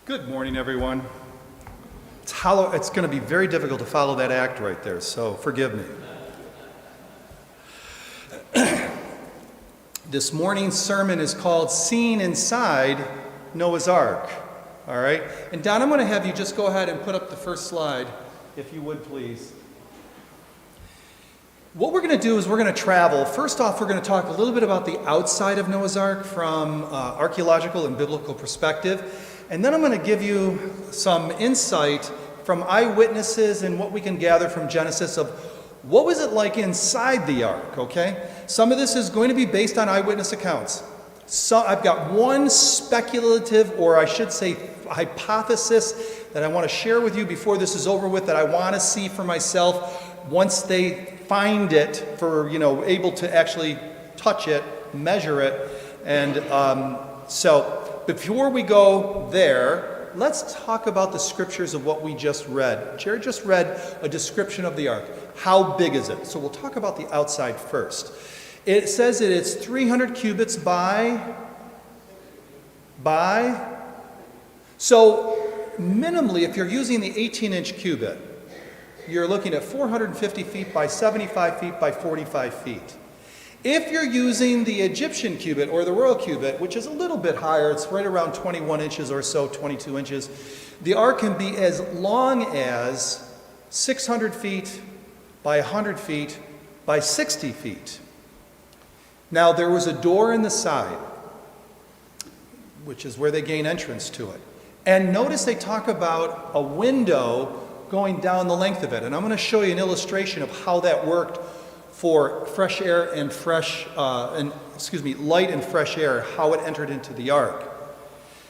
Good morning, everyone. It's going to be very difficult to follow that act right there, so forgive me. This morning's sermon is called Seen Inside Noah's Ark. All right? And Don, I'm going to have you just go ahead and put up the first slide, if you would, please. What we're going to do is we're going to travel. First off, we're going to talk a little bit about the outside of Noah's Ark from archaeological and biblical perspective. And then I'm going to give you some insight from eyewitnesses and what we can gather from Genesis of what was it like inside the ark, okay? Some of this is going to be based on eyewitness accounts. So I've got one speculative, or I should say hypothesis, that I want to share with you before this is over with, that I want to see for myself once they find it, for, able to actually touch it, measure it. And so before we go there, let's talk about the scriptures of what we just read. Jared just read a description of the ark. How big is it? So we'll talk about the outside first. It says that it's 300 cubits by. So minimally, if you're using the 18-inch cubit, you're looking at 450 feet by 75 feet by 45 feet. If you're using the Egyptian cubit or the royal cubit, which is a little bit higher, it's right around 21 inches or so, 22 inches, the ark can be as long as 600 feet by 100 feet by 60 feet. Now, there was a door in the side, which is where they gain entrance to it. And notice they talk about a window going down the length of it. And I'm going to show you an illustration of how that worked for fresh air and light and fresh air, how it entered into the ark.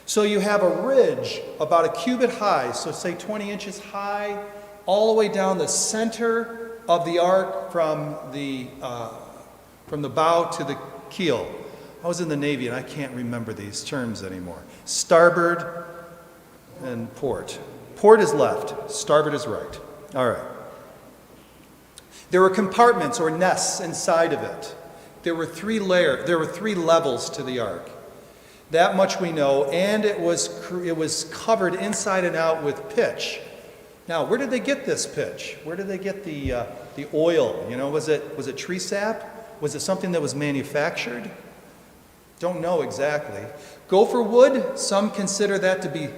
So you have a ridge about a cubit high, so say 20 inches high, all the way down the center of the ark from the bow to the keel. I was in the Navy and I can't remember these terms anymore. Starboard and port. Port is left, starboard is right. All right. There were compartments or nests inside of it. There were three levels to the ark. That much we know, and it was covered inside and out with pitch. Now, where did they get this pitch? Where did they get the oil? Was it tree sap? Was it something that was manufactured? Don't know exactly. Gopher wood, some consider that to be,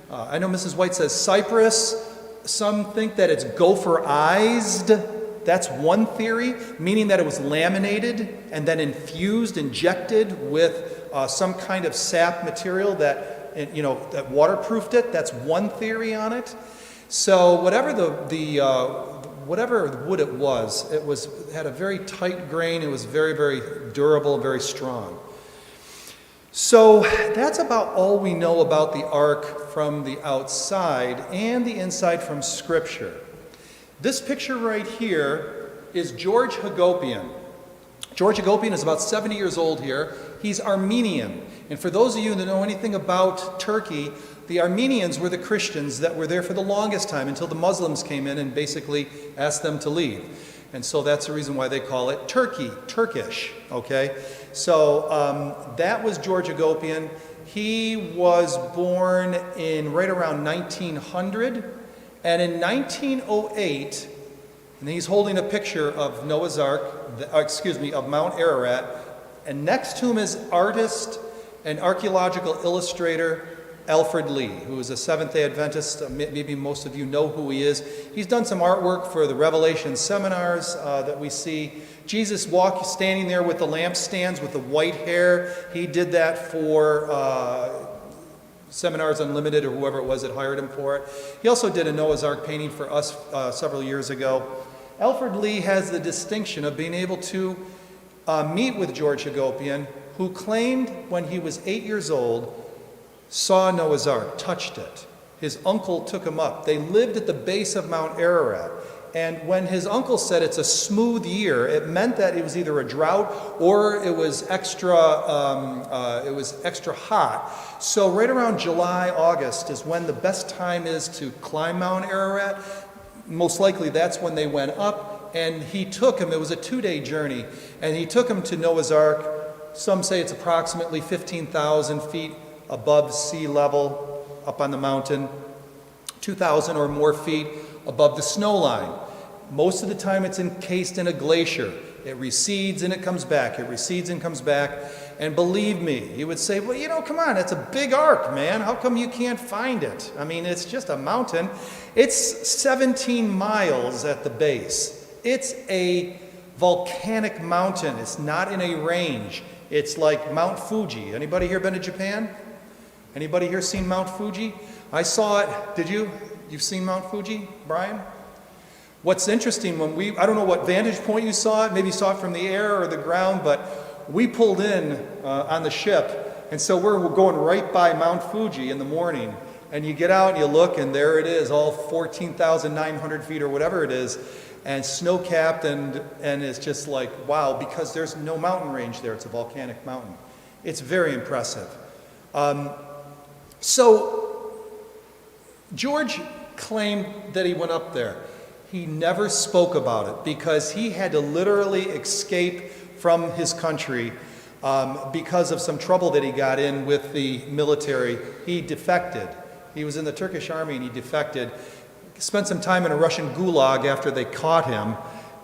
I know Mrs. White says cypress. Some think that it's gopherized. That's one theory, meaning that it was laminated and then injected with some kind of sap material that waterproofed it. That's one theory on it. So whatever whatever wood it had a very tight grain. It was very, very durable, very strong. So that's about all we know about the ark from the outside and the inside from Scripture. This picture right here is George Hagopian. George Hagopian is about 70 years old here. He's Armenian. And for those of you that know anything about Turkey, the Armenians were the Christians that were there for the longest time until the Muslims came in and basically asked them to leave. And so that's the reason why they call it Turkish, okay? So that was George Hagopian. He was born in right around 1900. And in 1908, and he's holding a picture of Noah's Ark, of Mount Ararat, and next to him is artist and archaeological illustrator Alfred Lee, who is a Seventh-day Adventist. Maybe most of you know who he is. He's done some artwork for the Revelation seminars that we see. Jesus standing there with the lampstands with the white hair. He did that for Seminars Unlimited or whoever it was that hired him for it. He also did a Noah's Ark painting for us several years ago. Alfred Lee has the distinction of being able to meet with George Hagopian, who claimed when he was 8 years old, saw Noah's Ark, touched it. His uncle took him up. They lived at the base of Mount Ararat. And when his uncle said it's a smooth year, it meant that it was either a drought or it was extra hot. So right around July, August is when the best time is to climb Mount Ararat. Most likely that's when they went up, and he took him. It was a 2-day journey, and he took him to Noah's Ark. Some say it's approximately 15,000 feet above sea level. up on the mountain, 2,000 or more feet above the snow line. Most of the time it's encased in a glacier. It recedes and it comes back. It recedes and comes back. And believe me, you would say, well, you know, come on, it's a big ark, man. How come you can't find it? I mean, it's just a mountain. It's 17 miles at the base. It's a volcanic mountain. It's not in a range. It's like Mount Fuji. Anybody here been to Japan? Anybody here seen Mount Fuji? I saw it. Did you? You've seen Mount Fuji, Brian? What's interesting, I don't know what vantage point you saw it, maybe you saw it from the air or the ground, but we pulled in on the ship, and so we're going right by Mount Fuji in the morning, and you get out and you look, and there it is, all 14,900 feet or whatever it is, and snow-capped, and it's just like, wow, because there's no mountain range there. It's a volcanic mountain. It's very impressive. So George claimed that he went up there. He never spoke about it because he had to literally escape from his country because of some trouble that he got in with the military. He defected. He was in the Turkish army and he defected. Spent some time in a Russian gulag after they caught him.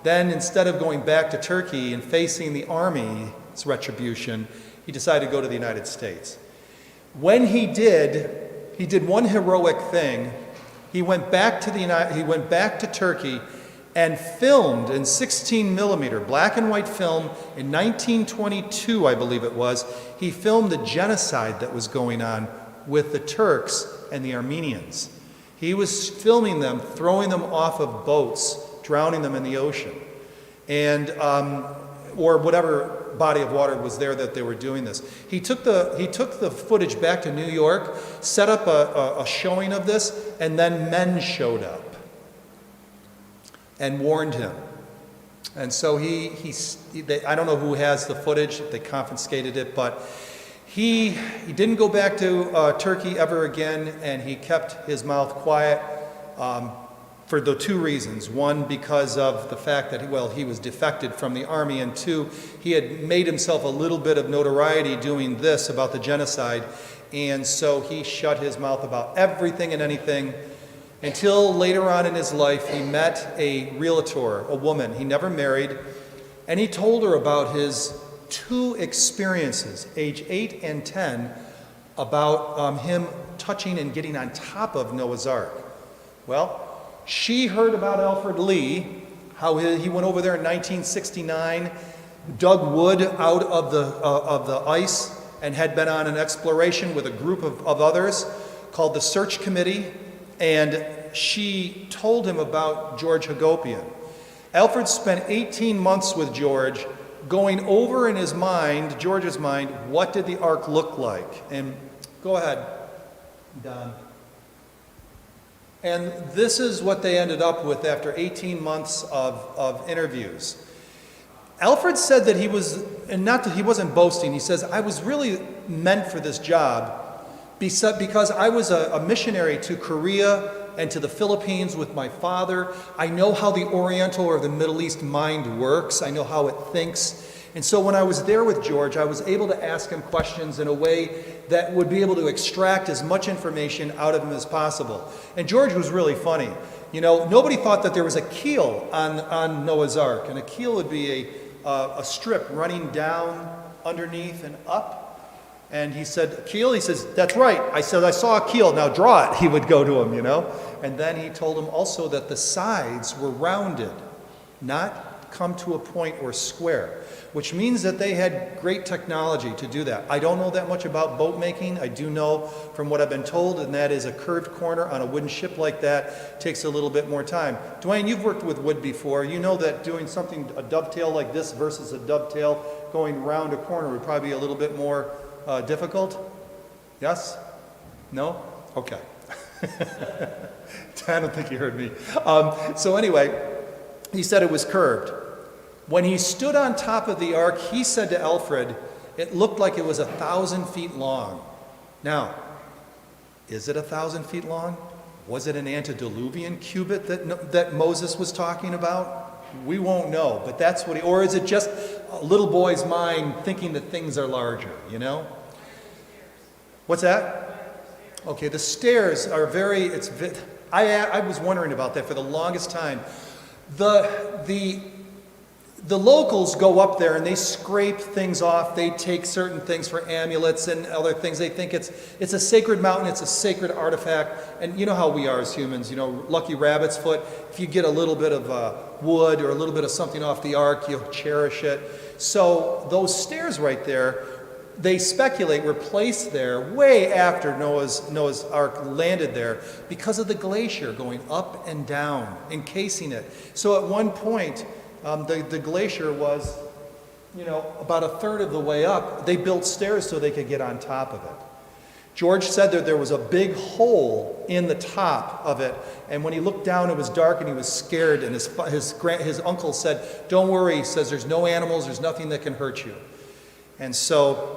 Then instead of going back to Turkey and facing the army's retribution, he decided to go to the United States. When he did one heroic thing. He went back to Turkey and filmed in 16 millimeter black and white film in 1922, I believe it was. He filmed the genocide that was going on with the Turks and the Armenians. He was filming them, throwing them off of boats, drowning them in the ocean, and or whatever body of water was there that they were doing this. He took the footage back to New York, set up a showing of this, and then men showed up and warned him. And so I don't know who has the footage, if they confiscated it, but he didn't go back to Turkey ever again, and he kept his mouth quiet for the two reasons. One, because of the fact that, he was defected from the army, and two, he had made himself a little bit of notoriety doing this about the genocide, and so he shut his mouth about everything and anything until later on in his life he met a realtor, a woman he never married, and he told her about his two experiences, age 8 and 10, about him touching and getting on top of Noah's Ark. Well, she heard about Alfred Lee, how he went over there in 1969, dug wood out of the ice, and had been on an exploration with a group of others called the Search Committee, and she told him about George Hagopian. Alfred spent 18 months with George, going over in his mind, George's mind, what did the ark look like? And go ahead, Don. And this is what they ended up with after 18 months of interviews. Alfred said that he was, and not that he wasn't boasting, he says, I was really meant for this job because I was a missionary to Korea and to the Philippines with my father. I know how the Oriental or the Middle East mind works. I know how it thinks. And so when I was there with George, I was able to ask him questions in a way that would be able to extract as much information out of him as possible. And George was really funny. You know, nobody thought that there was a keel on Noah's Ark, and a keel would be a strip running down underneath and up. And he said, keel? He says, that's right. I said, I saw a keel. Now draw it. He would go to him, you know. And then he told him also that the sides were rounded, not come to a point or square, which means that they had great technology to do that. I don't know that much about boat making. I do know from what I've been told, and that is a curved corner on a wooden ship like that takes a little bit more time. Dwayne, you've worked with wood before. You know that doing something, a dovetail like this versus a dovetail going round a corner would probably be a little bit more difficult? Yes? No? Okay. I don't think you heard me. So anyway, he said it was curved. When he stood on top of the ark, he said to Alfred, it looked like it was 1,000 feet long. Now, is it 1,000 feet long? Was it an antediluvian cubit that Moses was talking about? We won't know, but that's what or is it just a little boy's mind thinking that things are larger, you know? What's that? Okay, the stairs are I was wondering about that for the longest time. The locals go up there and they scrape things off. They take certain things for amulets and other things. They think it's a sacred mountain, it's a sacred artifact. And you know how we are as humans, lucky rabbit's foot. If you get a little bit of wood or a little bit of something off the ark, you'll cherish it. So those stairs right there, they speculate were placed there way after Noah's Ark landed there because of the glacier going up and down, encasing it. So at one point, the glacier was, about a third of the way up. They built stairs so they could get on top of it. George said that there was a big hole in the top of it, and when he looked down, it was dark, and he was scared. And his uncle said, "Don't worry," he says, "there's no animals, there's nothing that can hurt you." And so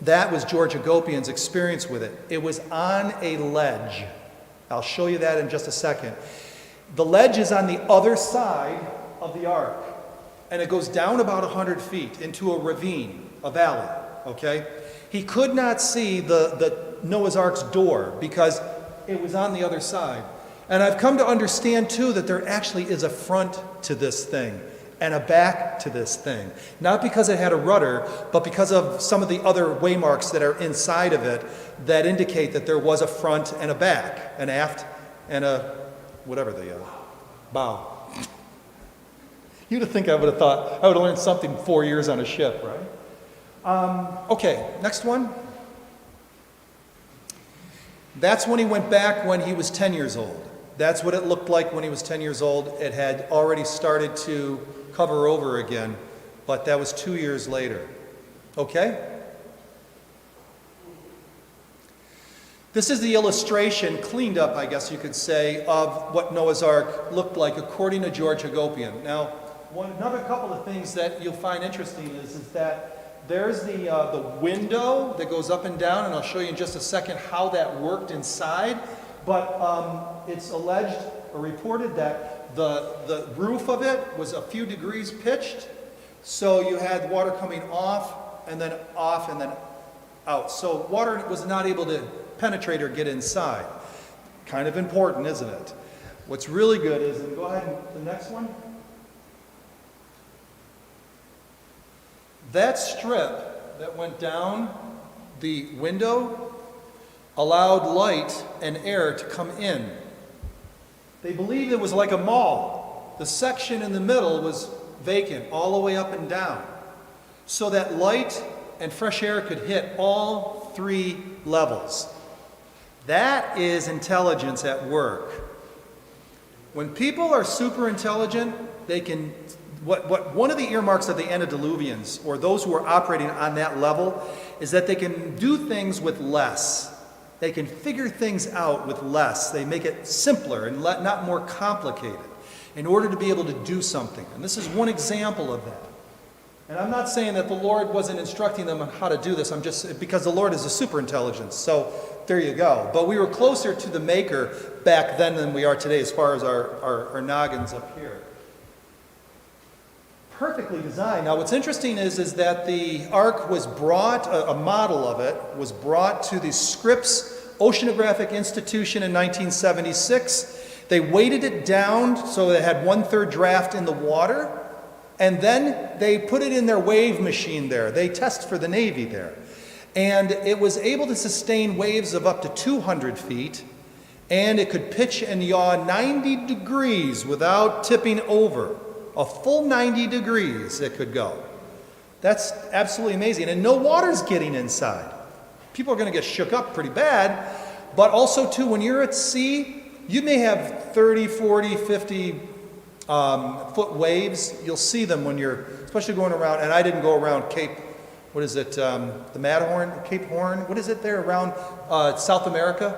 that was George Agopian's experience with it. It was on a ledge. I'll show you that in just a second. The ledge is on the other side of the ark, and it goes down about 100 feet into a ravine, a valley, okay? He could not see the Noah's Ark's door because it was on the other side. And I've come to understand, too, that there actually is a front to this thing and a back to this thing. Not because it had a rudder, but because of some of the other waymarks that are inside of it that indicate that there was a front and a back, an aft and a bow. You'd think I would have thought I would have learned something 4 years on a ship, right? Okay, next one. That's when he went back when he was 10 years old. That's what it looked like when he was 10 years old. It had already started to cover over again, but that was 2 years later. Okay? This is the illustration, cleaned up, I guess you could say, of what Noah's Ark looked like according to George Hagopian. Now, another couple of things that you'll find interesting is that there's the window that goes up and down, and I'll show you in just a second how that worked inside. But it's alleged or reported that the roof of it was a few degrees pitched, so you had water coming off and then out. So water was not able to penetrate or get inside. Kind of important, isn't it? What's really good is, and go ahead and the next one. That strip that went down the window allowed light and air to come in. They believed it was like a mall. The section in the middle was vacant all the way up and down, so that light and fresh air could hit all three levels. That is intelligence at work. When people are super intelligent, they can one of the earmarks of the antediluvians, or those who are operating on that level, is that they can do things with less. They can figure things out with less. They make it simpler and not more complicated in order to be able to do something. And this is one example of that. And I'm not saying that the Lord wasn't instructing them on how to do this. I'm just, because the Lord is a super intelligence. So there you go. But we were closer to the Maker back then than we are today as far as our noggins up here. Perfectly designed. Now what's interesting is that the ark was brought, a model of it was brought to the Scripps Oceanographic Institution in 1976. They weighted it down so it had 1/3 draft in the water, and then they put it in their wave machine there. They test for the Navy there. And it was able to sustain waves of up to 200 feet, and it could pitch and yaw 90 degrees without tipping over. A full 90 degrees it could go. That's absolutely amazing. And no water's getting inside. People are going to get shook up pretty bad. But also, too, when you're at sea, you may have 30, 40, 50 foot waves. You'll see them when you're, especially going around, and I didn't go around Cape, what is it, the Matterhorn, Cape Horn? What is it there around South America?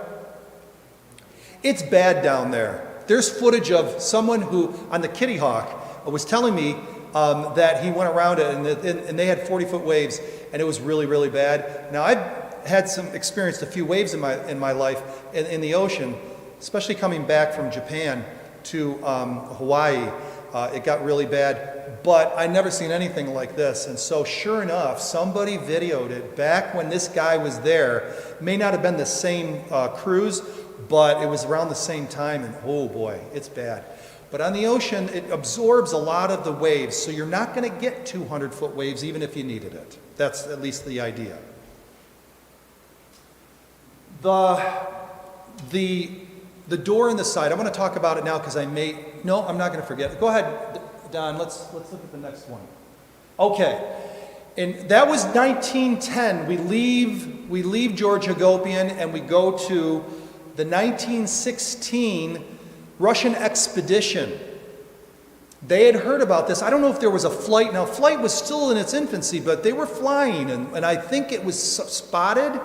It's bad down there. There's footage of someone who, on the Kitty Hawk, was telling me that he went around it and they had 40-foot waves, and it was really, really bad. Now, I've had experienced a few waves in my life in the ocean, especially coming back from Japan to Hawaii. It got really bad. but I'd never seen anything like this. And so sure enough, somebody videoed it back when this guy was there. May not have been the same cruise, but it was around the same time, and oh boy, it's bad. But on the ocean, it absorbs a lot of the waves, so you're not going to get 200-foot waves even if you needed it. That's at least the idea. The door in the side, I want to talk about it now because I'm not going to forget. Go ahead, Don, let's look at the next one. Okay, and that was 1910. We leave George Hagopian and we go to the 1916 Russian expedition. They had heard about this. I don't know if there was a flight. Now, flight was still in its infancy, but they were flying, and I think it was spotted,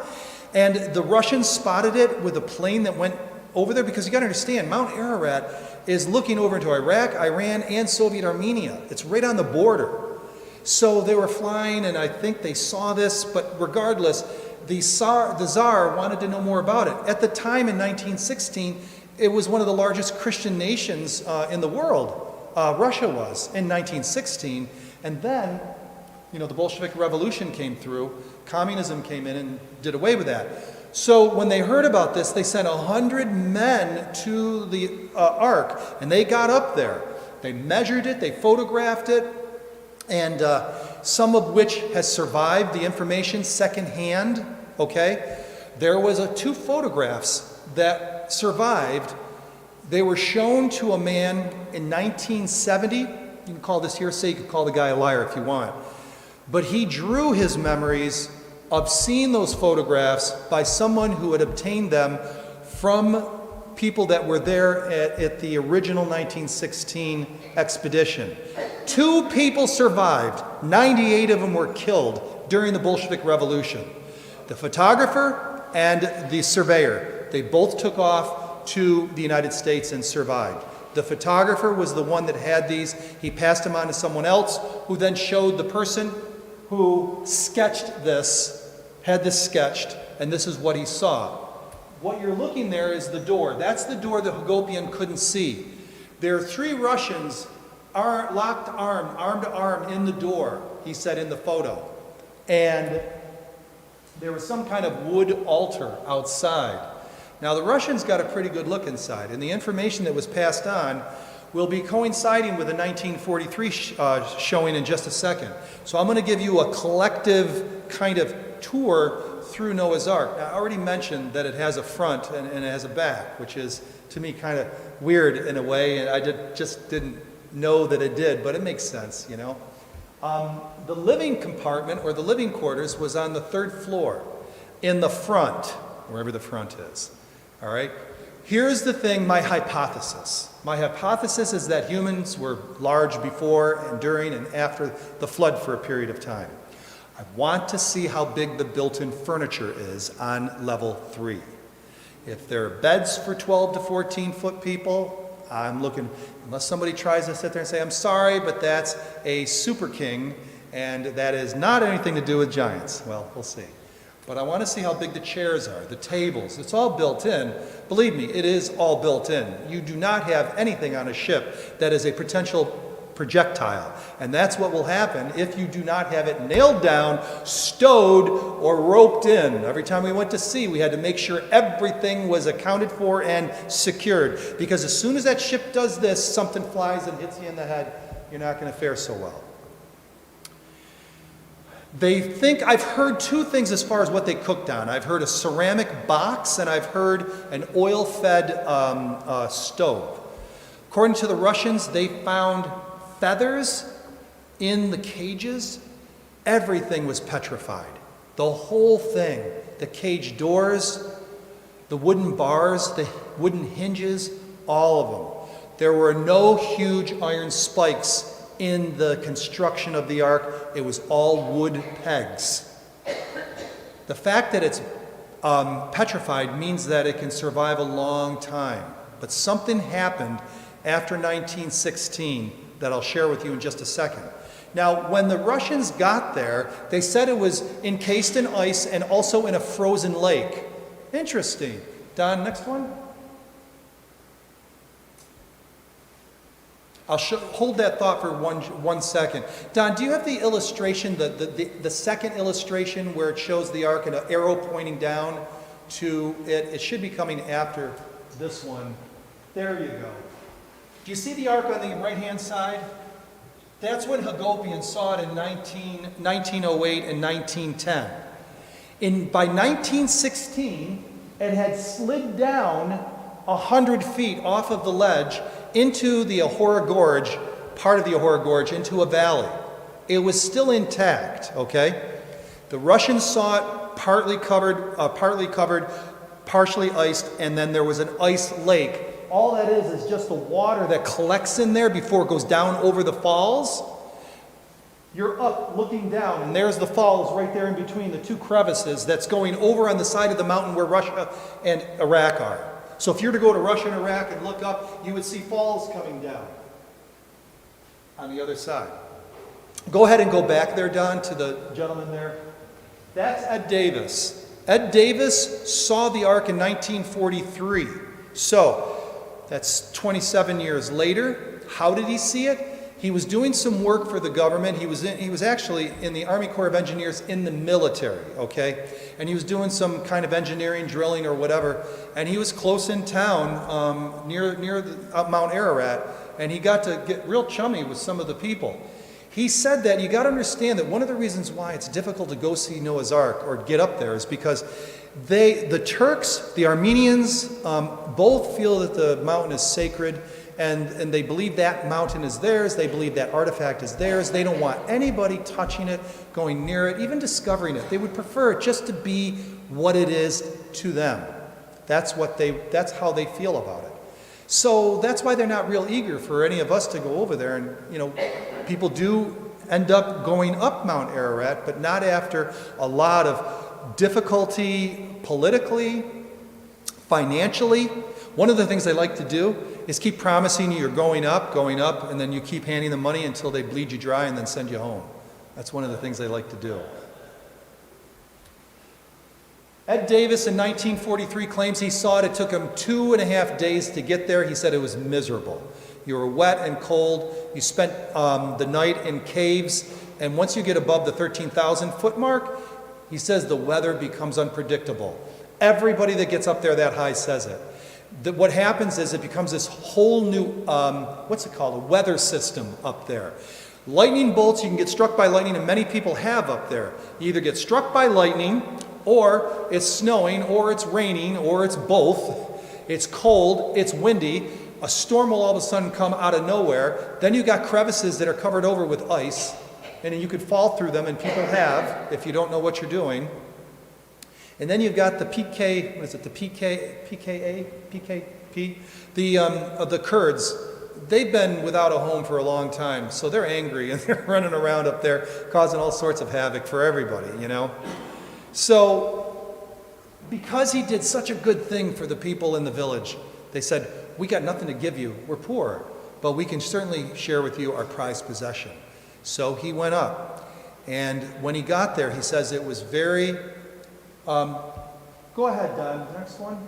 and the Russians spotted it with a plane that went over there, because you got to understand, Mount Ararat is looking over into Iraq, Iran, and Soviet Armenia. It's right on the border. So they were flying, and I think they saw this, but regardless, the Tsar wanted to know more about it. At the time in 1916, it was one of the largest Christian nations in the world. Russia was in 1916, and then, the Bolshevik Revolution came through, communism came in and did away with that. So when they heard about this, they sent 100 men to the Ark, and they got up there. They measured it, they photographed it, and some of which has survived the information secondhand, okay? There was two photographs that survived. They were shown to a man in 1970. You can call this hearsay, you can call the guy a liar if you want. But he drew his memories of seeing those photographs by someone who had obtained them from people that were there at the original 1916 expedition. 2 people survived. 98 of them were killed during the Bolshevik Revolution. The photographer and the surveyor. They both took off to the United States and survived. The photographer was the one that had these. He passed them on to someone else, who then showed the person who sketched this, had this sketched, and this is what he saw. What you're looking there is the door. That's the door that Hagopian couldn't see. There are 3 Russians locked arm to arm in the door, he said in the photo. And there was some kind of wood altar outside. Now the Russians got a pretty good look inside, and the information that was passed on will be coinciding with the 1943 showing in just a second. So I'm going to give you a collective kind of tour through Noah's Ark. Now, I already mentioned that it has a front and it has a back, which is, to me, kind of weird in a way, and I just didn't know that it did, but it makes sense, The living compartment, or the living quarters, was on the 3rd floor, in the front, wherever the front is. All right? Here's the thing, my hypothesis. My hypothesis is that humans were large before and during and after the flood for a period of time. I want to see how big the built-in furniture is on level 3. If there are beds for 12 to 14 foot people, I'm looking, unless somebody tries to sit there and say, I'm sorry, but that's a super king, and that is not anything to do with giants. Well, we'll see. But I want to see how big the chairs are, the tables. It's all built in. Believe me, it is all built in. You do not have anything on a ship that is a potential projectile. And that's what will happen if you do not have it nailed down, stowed, or roped in. Every time we went to sea, we had to make sure everything was accounted for and secured. Because as soon as that ship does this, something flies and hits you in the head, you're not going to fare so well. They think, I've heard 2 things as far as what they cooked on. I've heard a ceramic box, and I've heard an oil-fed stove. According to the Russians, they found feathers in the cages. Everything was petrified. The whole thing. The cage doors, the wooden bars, the wooden hinges, all of them. There were no huge iron spikes in the construction of the ark. It was all wood pegs. The fact that it's petrified means that it can survive a long time. But something happened after 1916 that I'll share with you in just a second. Now, when the Russians got there, they said it was encased in ice and also in a frozen lake. Interesting. Don, next one. Hold that thought for one second. Don, do you have the illustration, the second illustration where it shows the ark and an arrow pointing down to it? It should be coming after this one. There you go. Do you see the ark on the right-hand side? That's when Hagopian saw it in 1908 and 1910. By 1916, it had slid down 100 feet off of the ledge into the Ahora Gorge, part of the Ahora Gorge, into a valley. It was still intact, okay? The Russians saw it partly covered, partially iced, and then there was an ice lake. All that is just the water that collects in there before it goes down over the falls. You're up looking down, and there's the falls right there in between the two crevices that's going over on the side of the mountain where Russia and Iraq are. So if you were to go to Russia and Iraq and look up, you would see falls coming down on the other side. Go ahead and go back there, Don, to the gentleman there. That's Ed Davis. Ed Davis saw the ark in 1943. So that's 27 years later. How did he see it? He was doing some work for the government. He was actually in the Army Corps of Engineers in the military, okay? And he was doing some kind of engineering, drilling or whatever. And he was close in town near Mount Ararat. And he got to get real chummy with some of the people. He said that you got to understand that one of the reasons why it's difficult to go see Noah's Ark or get up there is because the Turks, the Armenians, both feel that the mountain is sacred. And they believe that mountain is theirs. They believe that artifact is theirs. They don't want anybody touching it, going near it, even discovering it. They would prefer it just to be what it is to them. That's how they feel about it. So that's why they're not real eager for any of us to go over there. And, people do end up going up Mount Ararat, but not after a lot of difficulty politically, financially. One of the things they like to do is keep promising you you're going up, and then you keep handing them money until they bleed you dry and then send you home. That's one of the things they like to do. Ed Davis in 1943 claims he saw it. It took him 2.5 days to get there. He said it was miserable. You were wet and cold. You spent the night in caves. And once you get above the 13,000 foot mark, he says the weather becomes unpredictable. Everybody that gets up there that high says it. What happens is it becomes this whole new, a weather system up there. Lightning bolts, you can get struck by lightning, and many people have up there. You either get struck by lightning, or it's snowing, or it's raining, or it's both. It's cold, it's windy. A storm will all of a sudden come out of nowhere. Then you've got crevices that are covered over with ice, and you could fall through them, and people have, if you don't know what you're doing. And then you've got the the Kurds. They've been without a home for a long time, so they're angry and they're running around up there causing all sorts of havoc for everybody, So, because he did such a good thing for the people in the village, they said, we got nothing to give you, we're poor, but we can certainly share with you our prized possession. So he went up, and when he got there, he says it was very... go ahead, Don. Next one.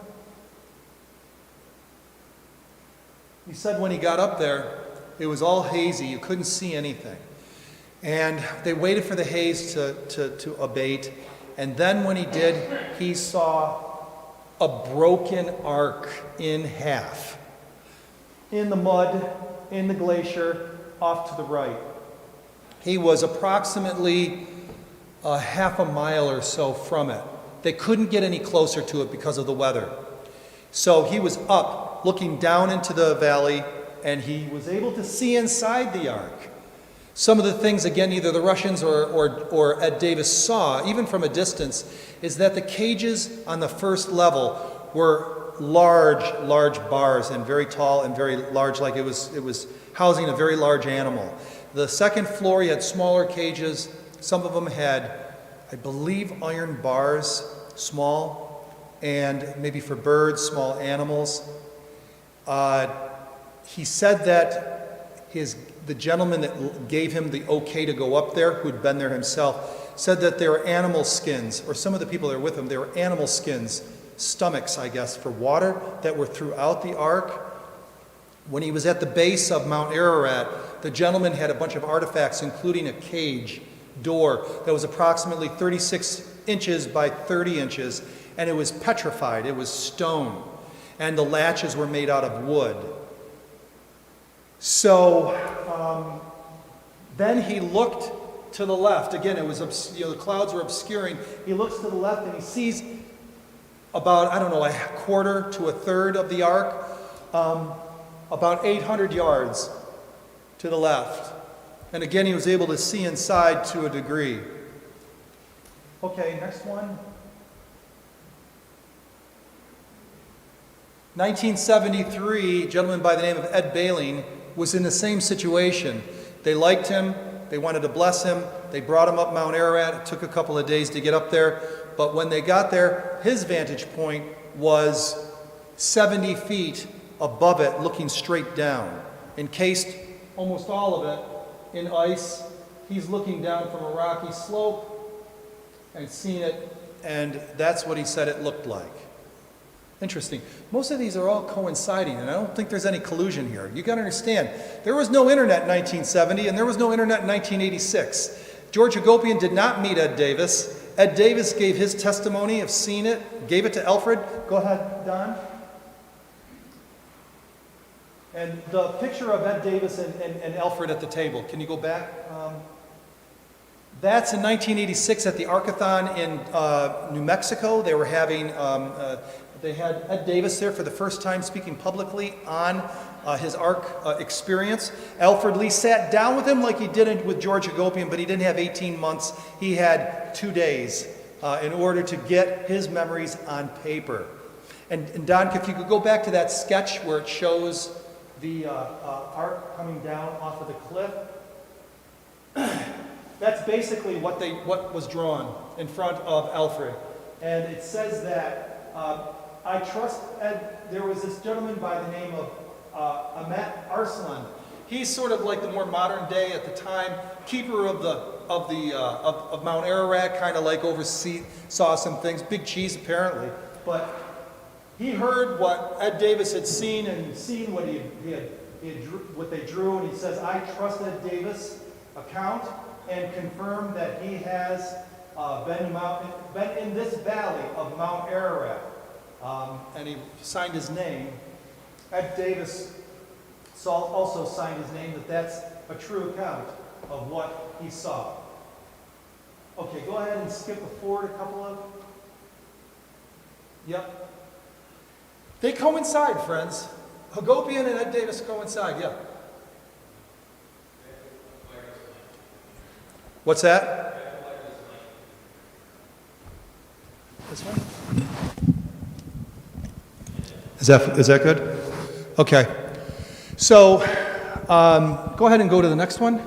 He said when he got up there, it was all hazy. You couldn't see anything. And they waited for the haze to abate. And then when he did, he saw a broken ark in half. In the mud, in the glacier, off to the right. He was approximately half a mile or so from it. They couldn't get any closer to it because of the weather. So he was up, looking down into the valley, and he was able to see inside the ark. Some of the things, again, either the Russians or Ed Davis saw, even from a distance, is that the cages on the first level were large bars, and very tall and very large, like it was housing a very large animal. The second floor, you had smaller cages. Some of them had, I believe, iron bars, small, and maybe for birds, small animals. He said that the gentleman that gave him the okay to go up there, who'd been there himself, said that there were animal skins, or some of the people that were with him, there were animal skins, stomachs, I guess, for water that were throughout the ark. When he was at the base of Mount Ararat, the gentleman had a bunch of artifacts, including a cage door that was approximately 36 inches by 30 inches, and it was petrified. It was stone, and the latches were made out of wood. So then he looked to the left. Again, it was the clouds were obscuring. He looks to the left and he sees about, I don't know, a quarter to a third of the ark, about 800 yards to the left. And again, he was able to see inside to a degree. Okay, next one. 1973, a gentleman by the name of Ed Baling was in the same situation. They liked him. They wanted to bless him. They brought him up Mount Ararat. It took a couple of days to get up there. But when they got there, his vantage point was 70 feet above it, looking straight down. Encased almost all of it in ice. He's looking down from a rocky slope and seeing it, and that's what he said it looked like. Interesting. Most of these are all coinciding, and I don't think there's any collusion here. You got to understand, there was no internet in 1970, and there was no internet in 1986. George Hagopian did not meet Ed Davis. Ed Davis gave his testimony of seeing it, gave it to Alfred. Go ahead, Don. And the picture of Ed Davis and Alfred at the table. Can you go back? That's in 1986 at the Arkathon in New Mexico. They were having, they had Ed Davis there for the first time speaking publicly on his Ark experience. Alfred Lee sat down with him like he did with George Hagopian, but he didn't have 18 months. He had 2 days in order to get his memories on paper. And Don, if you could go back to that sketch where it shows the ark coming down off of the cliff. That's basically what was drawn in front of Alfred. And it says that, I trust Ed, there was this gentleman by the name of Ahmet Arslan. He's sort of like the more modern day at the time, keeper of Mount Ararat, kind of like saw some things, big cheese apparently. But he heard what Ed Davis had seen and seen what what they drew, and he says, I trust Ed Davis' account and confirm that he has been in this valley of Mount Ararat. And he signed his name. Ed Davis also signed his name, that's a true account of what he saw. Okay, go ahead and skip forward a couple of. Yep. They coincide, friends. Hagopian and Ed Davis coincide, yeah. What's that? This one? Is that good? Okay. So, go ahead and go to the next one.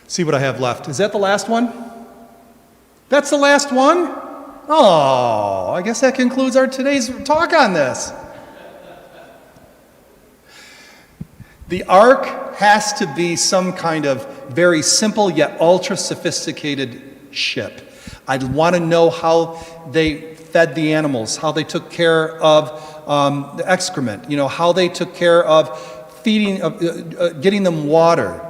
See what I have left. Is that the last one? That's the last one? Oh, I guess that concludes our today's talk on this. The ark has to be some kind of very simple yet ultra sophisticated ship. I'd want to know how they fed the animals, how they took care of the excrement, how they took care of feeding, getting them water.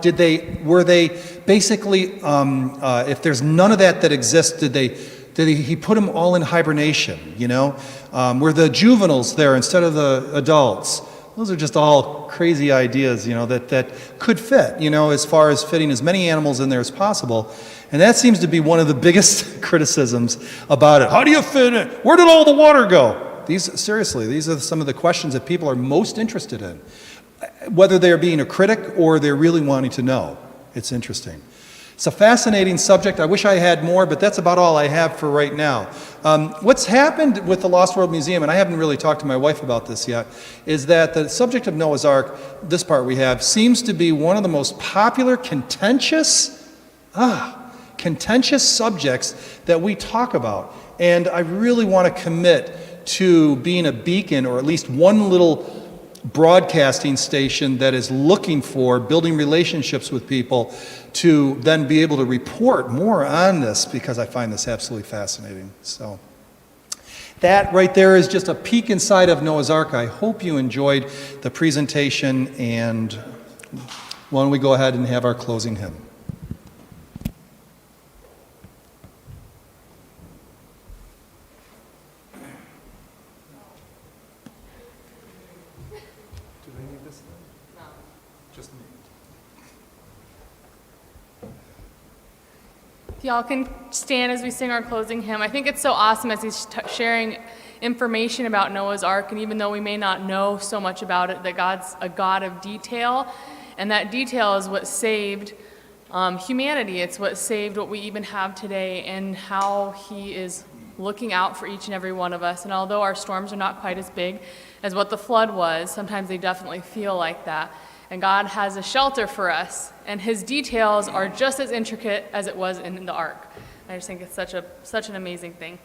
Were they basically, if there's none of that exists, did he put them all in hibernation, Were the juveniles there instead of the adults? Those are just all crazy ideas, that could fit, as far as fitting as many animals in there as possible. And that seems to be one of the biggest criticisms about it. How do you fit it? Where did all the water go? These are some of the questions that people are most interested in. Whether they're being a critic or they're really wanting to know. It's interesting. It's a fascinating subject. I wish I had more, but that's about all I have for right now. What's happened with the Lost World Museum, and I haven't really talked to my wife about this yet, is that the subject of Noah's Ark, this part we have, seems to be one of the most popular, contentious subjects that we talk about. And I really want to commit to being a beacon, or at least one little broadcasting station that is looking for building relationships with people to then be able to report more on this, because I find this absolutely fascinating. So That right there is just a peek inside of Noah's Ark. I hope you enjoyed the presentation, and why don't we go ahead and have our closing hymn. Do they need this thing? No. Just me. If y'all can stand as we sing our closing hymn. I think it's so awesome as he's sharing information about Noah's Ark, and even though we may not know so much about it, that God's a God of detail, and that detail is what saved humanity. It's what saved what we even have today, and how he is looking out for each and every one of us. And although our storms are not quite as big as what the flood was, sometimes they definitely feel like that. And God has a shelter for us, and his details are just as intricate as it was in the ark. I just think it's such an amazing thing.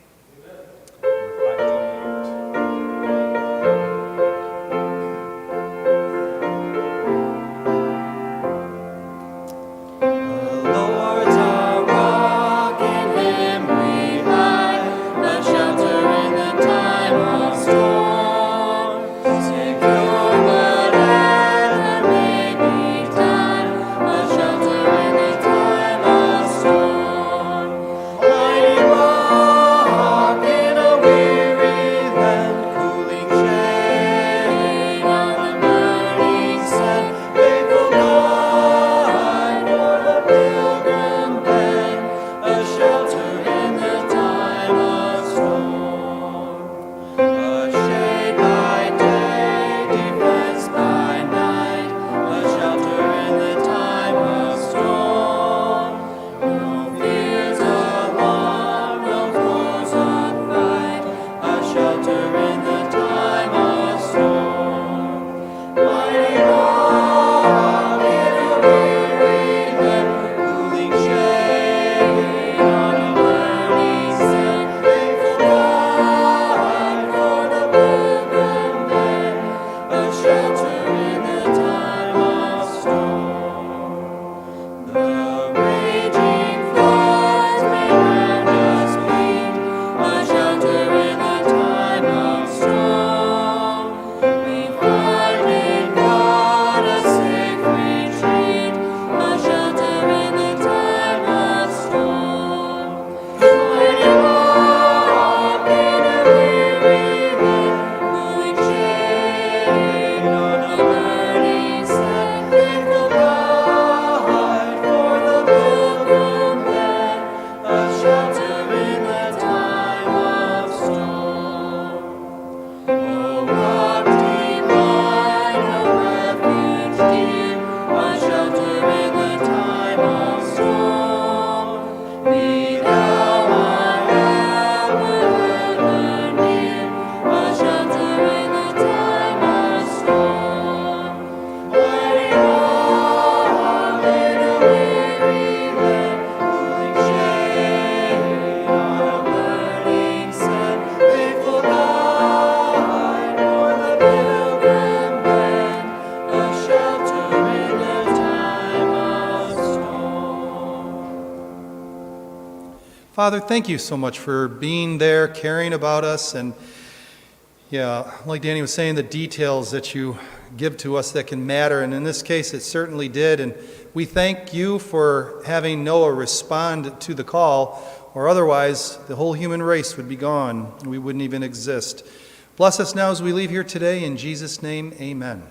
Father, thank you so much for being there, caring about us, and like Danny was saying, the details that you give to us that can matter, and in this case it certainly did, and we thank you for having Noah respond to the call, or otherwise the whole human race would be gone, and we wouldn't even exist. Bless us now as we leave here today, in Jesus' name, amen.